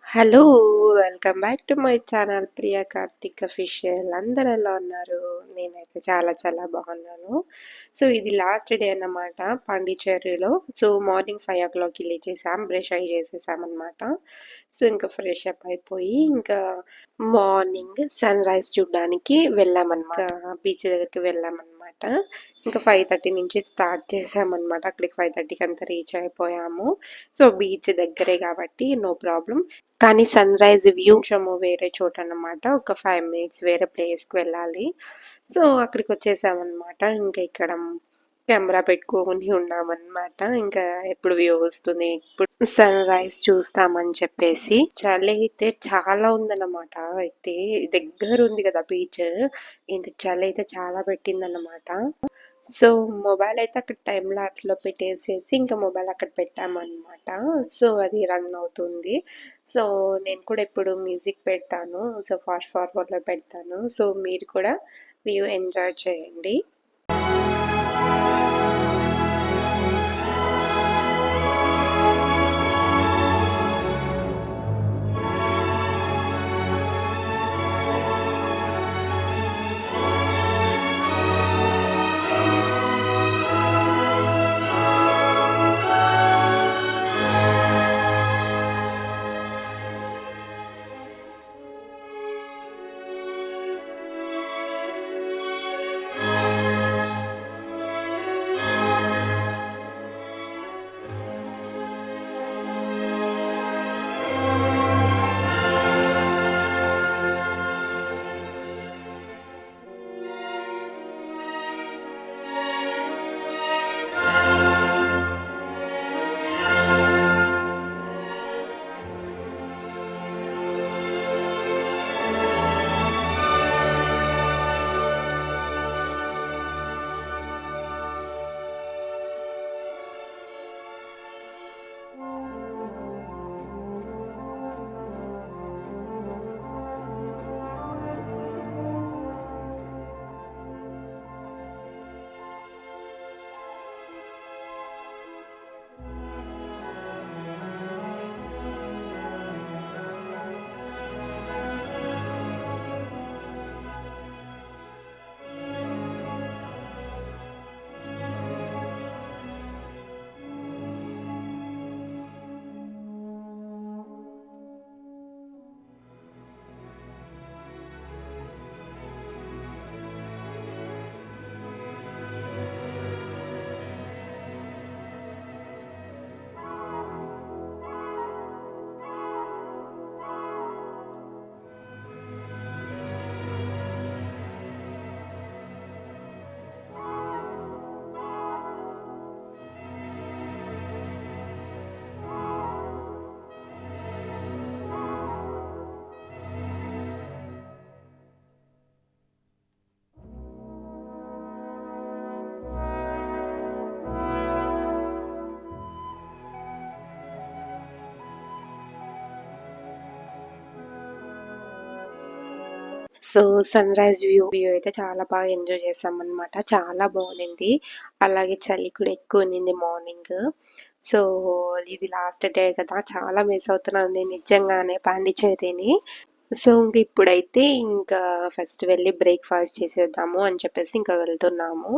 Hello! Welcome back to my channel Priya Karthik official. అందరూ ఎలా ఉన్నారు? నేనైతే చాలా చాలా బాగున్నాను. సో, ఇది లాస్ట్ డే అన్నమాట పాండిచ్చేరిలో. సో, మార్నింగ్ 5:00కి లేచేసాం. బ్రష్ అయి చేసేసామన్నమాట. సో, ఇంకా ఫ్రెష్ అప్ అయిపోయి ఇంకా మార్నింగ్ సన్‌రైజ్ చూడ్డానికి వెళ్ళామన్నమాట. బీచ్ దగ్గరికి వెళ్ళామన్నమాట. ఇంకా 5:30 నుంచి స్టార్ట్ చేసామన్నమాట. అక్కడికి 5:30కి అంతా రీచ్ అయిపోయాము. సో, బీచ్ దగ్గరే కాబట్టి నో ప్రాబ్లమ్. కానీ సన్‌రైజ్ వ్యూ కొంచెము వేరే చోటన్నమాట. ఒక 5 మినిట్స్ వేరే ప్లేస్‌కి వెళ్ళాలి. సో, అక్కడికొచ్చేసామన్నమాట. ఇంకా ఇక్కడ కెమెరా పెట్టుకొని ఉన్నామన్నమాట. ఇంకా ఎప్పుడు వ్యూ వస్తుంది, ఎప్పుడు సన్‌రైజ్ చూస్తామని చెప్పేసి. చలి అయితే చాలా ఉందన్నమాట. అయితే దగ్గరుంది కదా బీచ్. ఇంత చలి అయితే చాలా పెట్టిందన్నమాట. సో, మొబైల్ అయితే అక్కడ టైమ్ ల్యాప్స్‌లో పెట్టేసేసి ఇంకా మొబైల్ అక్కడ పెట్టామన్నమాట. సో, అది రన్ అవుతుంది. సో, నేను కూడా ఎప్పుడు మ్యూజిక్ పెడతాను. సో, ఫాస్ట్ ఫార్వర్డ్‌లో పెడతాను. సో, మీరు కూడా వ్యూ ఎంజాయ్ చేయండి. సో, సన్‌రైజ్ వ్యూ అయితే చాలా బాగా ఎంజాయ్ చేశామన్నమాట. చాలా బావుండింది. అలాగే చలి కూడా ఎక్కువుండింది మార్నింగ్. సో, ఇది లాస్ట్ డే కదా! చాలా మిస్ అవుతున్నాను నేను నిజంగానే పాండిచ్చేరిని. సో, ఇంక ఇప్పుడైతే ఇంకా ఫస్ట్ వెళ్లి బ్రేక్‌ఫాస్ట్ చేసేద్దాము అని చెప్పేసి ఇంకా వెళ్తున్నాము.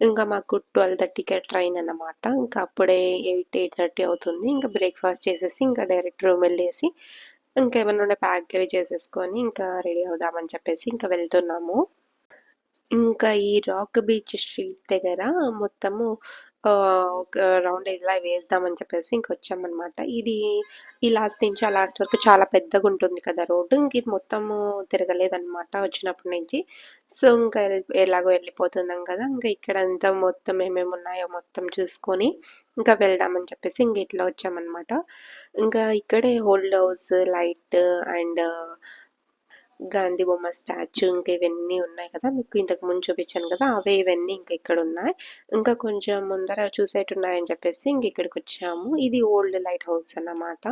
ఇంకా మాకు 12:30కే ట్రైన్ అన్నమాట. ఇంకా అప్పుడే 8:30 అవుతుంది. ఇంకా బ్రేక్‌ఫాస్ట్ చేసేసి ఇంకా డైరెక్ట్ రూమెళ్ళేసి ఇంకేమన్నా ఉంటే ప్యాక్ అవి చేసేసుకొని ఇంకా రెడీ అవుదామని చెప్పేసి ఇంకా వెళ్తున్నాము. ఇంకా ఈ రాక్ బీచ్ స్ట్రీట్ దగ్గర మొత్తము ఒక రౌండ్ ఇలా వేద్దామని చెప్పేసి ఇంకొచ్చామనమాట. ఇది ఈ లాస్ట్ నుంచి ఆ లాస్ట్ వరకు చాలా పెద్దగుంటుంది కదా రోడ్డు. ఇంక ఇది మొత్తము తిరగలేదనమాట వచ్చినప్పటి నుంచి. సో, ఇంకా ఎలాగో వెళ్ళిపోతున్నాం కదా! ఇంకా ఇక్కడంతా మొత్తం ఏమేమి ఉన్నాయో మొత్తం చూసుకొని ఇంకా వెళ్దామని చెప్పేసి ఇంక ఇట్లా వచ్చామనమాట. ఇంకా ఇక్కడే old house, light and Gandhi బొమ్మ స్టాచ్యూ ఇంకా ఇవన్నీ ఉన్నాయి కదా! మీకు ఇంతకు ముందు చూపించాను కదా! అవే ఇవన్నీ ఇంకా ఇక్కడున్నాయి. ఇంకా కొంచెం ముందర చూసేటున్నాయని చెప్పేసి ఇంక ఇక్కడికొచ్చాము. ఇది ఓల్డ్ లైట్ హౌస్ అన్నమాట.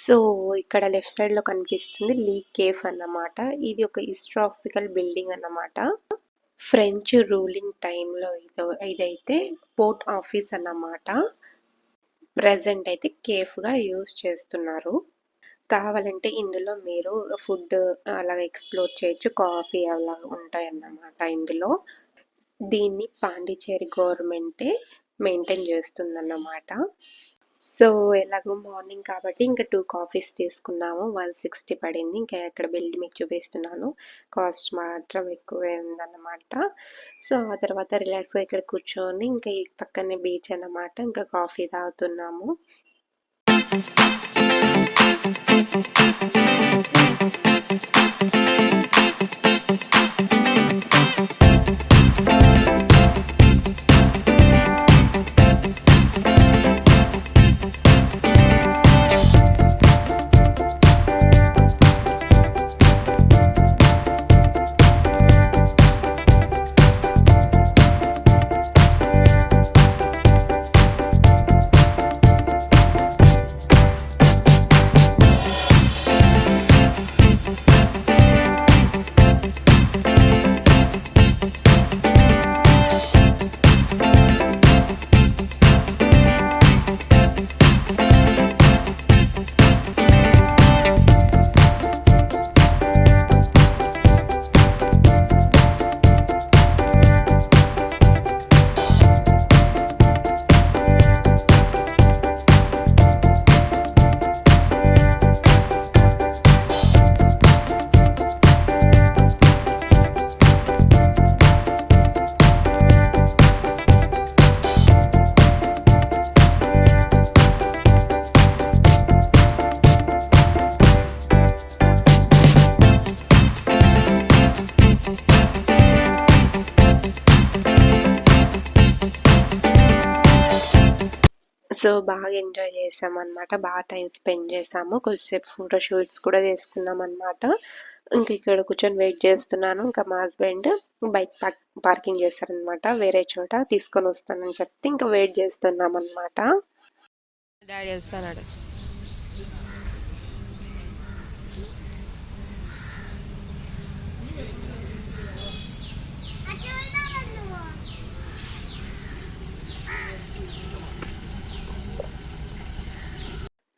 సో, ఇక్కడ లెఫ్ట్ సైడ్‌లో కనిపిస్తుంది లీ కేఫ్ అన్నమాట. ఇది ఒక హిస్టారికల్ బిల్డింగ్ అన్నమాట. ఫ్రెంచ్ రూలింగ్ టైమ్‌లో ఇదైతే పోర్ట్ ఆఫీస్ అన్నమాట. ప్రెజెంట్ అయితే కేఫ్‌గా యూజ్ చేస్తున్నారు. కావాలంటే ఇందులో మీరు ఫుడ్ అలాగ ఎక్స్‌ప్లోర్ చేయొచ్చు. కాఫీ అలా ఉంటాయన్నమాట ఇందులో. దీన్ని పాండిచ్చేరి గవర్నమెంటే మెయింటైన్ చేస్తుందన్నమాట. సో, ఎలాగో మార్నింగ్ కాబట్టి ఇంకా 2 కాఫీస్ తీసుకున్నాము. 160 పడింది. ఇంకా అక్కడ బిల్ మీకు చూపిస్తున్నాను. కాస్ట్ మాత్రం ఎక్కువే ఉందన్నమాట. సో, ఆ తర్వాత రిలాక్స్‌గా ఇక్కడ కూర్చొని ఇంకా ఈ పక్కనే బీచ్ అన్నమాట. ఇంకా కాఫీ తాగుతున్నాము. సో, బాగా ఎంజాయ్ చేసామన్నమాట. బాగా టైం స్పెండ్ చేసాము. కొద్దిసేపు ఫోటో షూట్స్ కూడా చేసుకున్నామన్నమాట. ఇంక ఇక్కడ కూర్చొని వెయిట్ చేస్తున్నాను. ఇంకా మా హస్బెండ్ బైక్ పార్కింగ్ చేశారనమాట. వేరే చోట తీసుకొని వస్తానని చెప్తే ఇంకా వెయిట్ చేస్తున్నామన్నమాట. డాడీ వస్తాడు.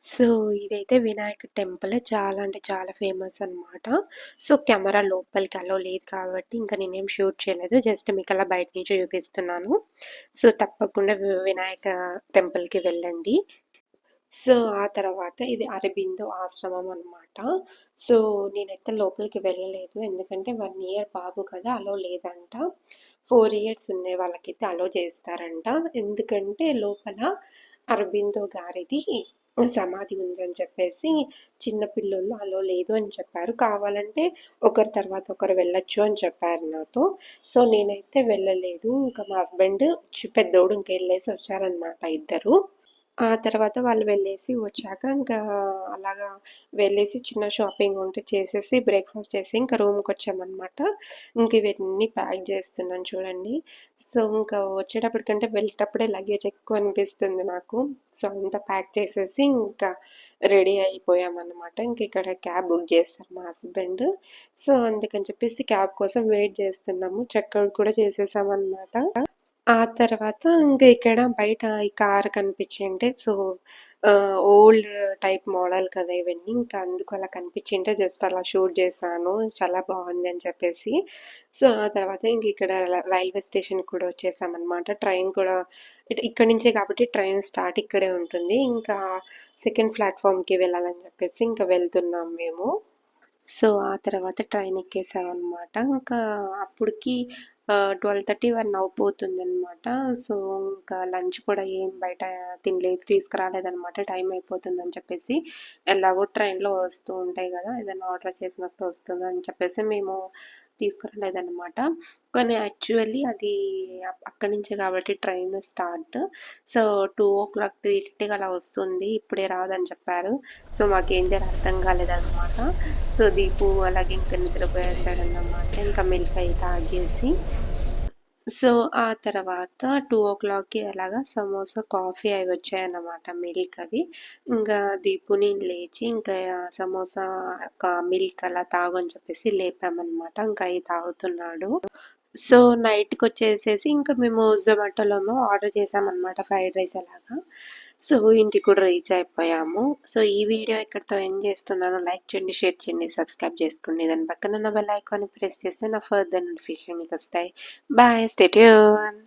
సో, ఇదైతే వినాయక టెంపుల్ చాలా అంటే చాలా ఫేమస్ అన్నమాట. సో, కెమెరా లోపలికి అలో లేదు కాబట్టి ఇంకా నేనేం షూట్ చేయలేదు. జస్ట్ మీకలా బయట నుంచి చూపిస్తున్నాను. సో, తప్పకుండా వినాయక టెంపుల్‌కి వెళ్ళండి. సో, ఆ తర్వాత ఇది అరబిందో ఆశ్రమం అన్నమాట. సో, నేనైతే లోపలికి వెళ్ళలేదు. ఎందుకంటే 1 ఇయర్ బాబు కదా! అలో లేదంట. 4 ఇయర్స్ ఉండే వాళ్ళకైతే అలో చేస్తారంట. ఎందుకంటే లోపల అరబిందో గారిది సమాధి ఉందని చెప్పేసి చిన్న పిల్లోళ్ళు అలో లేదు అని చెప్పారు. కావాలంటే ఒకరి తర్వాత ఒకరు వెళ్ళొచ్చు అని చెప్పారు నాతో. సో, నేనైతే వెళ్ళలేదు. ఇంకా మా హస్బెండ్ పెద్దోడు ఇంక ఎళ్ళేసి వచ్చారనమాట ఇద్దరు. ఆ తర్వాత వాళ్ళు వెళ్ళేసి వచ్చాక ఇంకా అలాగా వెళ్ళేసి చిన్న షాపింగ్ ఉంటే చేసేసి బ్రేక్‌ఫాస్ట్ చేసి ఇంకా రూమ్‌కొచ్చామనమాట. ఇంక ఇవన్నీ ప్యాక్ చేస్తున్నాను చూడండి. సో, ఇంకా వచ్చేటప్పటికంటే వెళ్ళేటప్పుడే లగేజ్ ఎక్కువ అనిపిస్తుంది నాకు. సో, అంతా ప్యాక్ చేసేసి ఇంకా రెడీ అయిపోయామన్నమాట. ఇంక ఇక్కడ క్యాబ్ బుక్ చేశారు మా హస్బెండ్. సో, అందుకని చెప్పేసి క్యాబ్ కోసం వెయిట్ చేస్తున్నాము. చెక్‌ఔట్ కూడా చేసేసామన్నమాట. ఆ తర్వాత ఇంక ఇక్కడ బయట ఈ కార్ కనిపించింటే సో, ఓల్డ్ టైప్ మోడల్ కదా ఇవన్నీ. ఇంకా అందుకు అలా కనిపించింటే జస్ట్ అలా షూట్ చేశాను. చాలా బాగుంది అని చెప్పేసి. సో, ఆ తర్వాత ఇంక ఇక్కడ రైల్వే స్టేషన్‌కి కూడా వచ్చేసామనమాట. ట్రైన్ కూడా ఇక్కడి నుంచే కాబట్టి ట్రైన్ స్టార్ట్ ఇక్కడే ఉంటుంది. ఇంకా సెకండ్ ప్లాట్‌ఫార్మ్‌కి వెళ్ళాలని చెప్పేసి ఇంకా వెళ్తున్నాం మేము. సో, ఆ తర్వాత ట్రైన్ ఎక్కేసామనమాట. ఇంకా అప్పటికి 12:30, 1 అవ్వబోతుందనమాట. సో, ఇంకా లంచ్ కూడా ఏం బయట తినలేదు, తీసుకురాలేదనమాట. టైం అయిపోతుందని చెప్పేసి. ఎలాగో ట్రైన్‌లో వస్తూ ఉంటాయి గదా! ఏదైనా ఆర్డర్ చేసినప్పుడు వస్తుందని చెప్పేసి మేము తీసుకురాలేదనమాట. కానీ యాక్చువల్లీ అది అక్కడి నుంచే కాబట్టి ట్రైన్ స్టార్ట్. సో, 2:00, 3:30కి అలా వస్తుంది. ఇప్పుడే రాదని చెప్పారు. సో, మాకేం చేయాలో అర్థం కాలేదనమాట. సో, దీపు అలాగే ఇంకా నిద్రపోయేసాడన్నమాట. ఇంకా మిల్క్ అయి తాగేసి సో, ఆ తర్వాత 2:00కి అలాగా సమోసా, కాఫీ అవి వచ్చాయన్నమాట. మిల్క్ అవి. ఇంకా దీపు నేను లేచి ఇంకా సమోసా, మిల్క్ అలా తాగు అని చెప్పేసి లేపామన్నమాట. ఇంకా అయి తాగుతున్నాడు. సో, నైట్‌కొచ్చేసేసి ఇంకా మేము జొమాటోలోనో ఆర్డర్ చేశామన్నమాట ఫ్రైడ్ రైస్ అలాగా. సో, ఇంటికి కూడా రీచ్ అయిపోయాము. సో, ఈ వీడియో ఇక్కడితో ఎండ్ చేస్తున్నాను. లైక్ చేయండి, షేర్ చేయండి, సబ్స్క్రైబ్ చేసుకోండి. దాని పక్కన ఉన్న బెల్ ఐకాన్ని ప్రెస్ చేస్తే నా ఫర్దర్ నోటిఫికేషన్ మీకొస్తాయి. బాయ్. Stay tune.